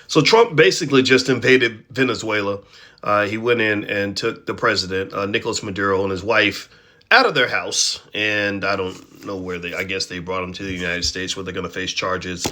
So Trump basically just invaded Venezuela. He went in and took the president, Nicolas Maduro, and his wife out of their house. And I don't know where I guess they brought them to the United States where they're going to face charges.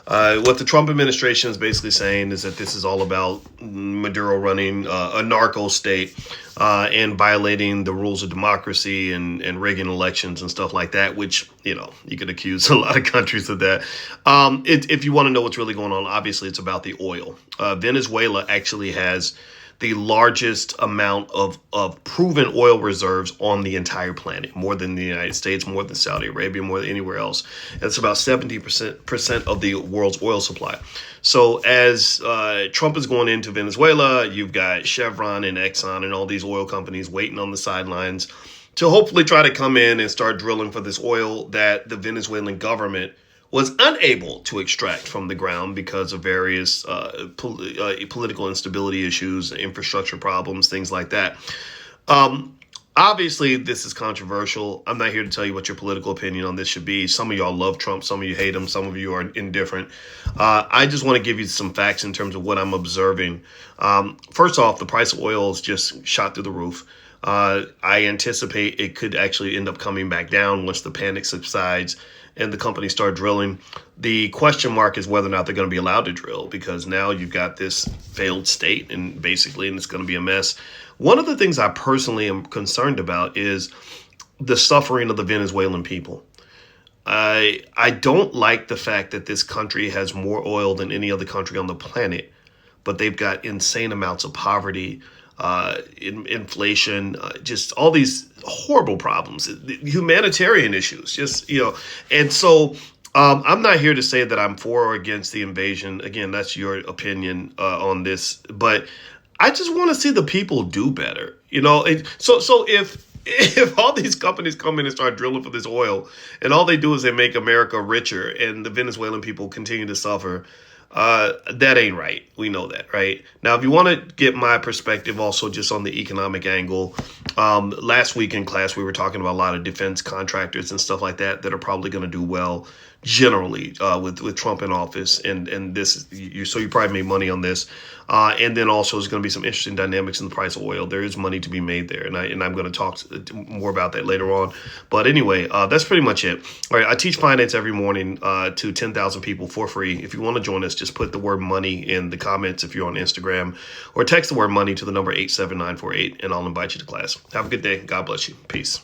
What the Trump administration is basically saying is that this is all about Maduro running a narco state and violating the rules of democracy and rigging elections and stuff like that, which, you could accuse a lot of countries of that. If you want to know what's really going on, obviously it's about the oil. Venezuela actually has the largest amount of proven oil reserves on the entire planet, more than the United States, more than Saudi Arabia, more than anywhere else. It's about 70% of the world's oil supply. So as Trump is going into Venezuela, you've got Chevron and Exxon and all these oil companies waiting on the sidelines to hopefully try to come in and start drilling for this oil that the Venezuelan government was unable to extract from the ground because of various political instability issues, infrastructure problems, things like that. Obviously, this is controversial. I'm not here to tell you what your political opinion on this should be. Some of y'all love Trump. Some of you hate him. Some of you are indifferent. I just want to give you some facts in terms of what I'm observing. First off, the price of oil is just shot through the roof. I anticipate it could actually end up coming back down once the panic subsides and the companies start drilling. The question mark is whether or not they're going to be allowed to drill, because now you've got this failed state and it's going to be a mess. One of the things I personally am concerned about is the suffering of the Venezuelan people. I don't like the fact that this country has more oil than any other country on the planet, but they've got insane amounts of poverty, inflation, just all these horrible problems, humanitarian issues, and so I'm not here to say that I'm for or against the invasion. Again, that's your opinion on this, but I just want to see the people do better. So if all these companies come in and start drilling for this oil and all they do is they make America richer and the Venezuelan people continue to suffer, that ain't right. We know that, right? Now, if you want to get my perspective also just on the economic angle, last week in class, we were talking about a lot of defense contractors and stuff like that are probably going to do well generally with Trump in office. And this, so you probably made money on this. And then also there's going to be some interesting dynamics in the price of oil. There is money to be made there. And I'm going to talk more about that later on. But anyway, that's pretty much it. All right. I teach finance every morning to 10,000 people for free. If you want to join us, just put the word money in the comments if you're on Instagram, or text the word money to the number 87948, and I'll invite you to class. Have a good day. God bless you. Peace.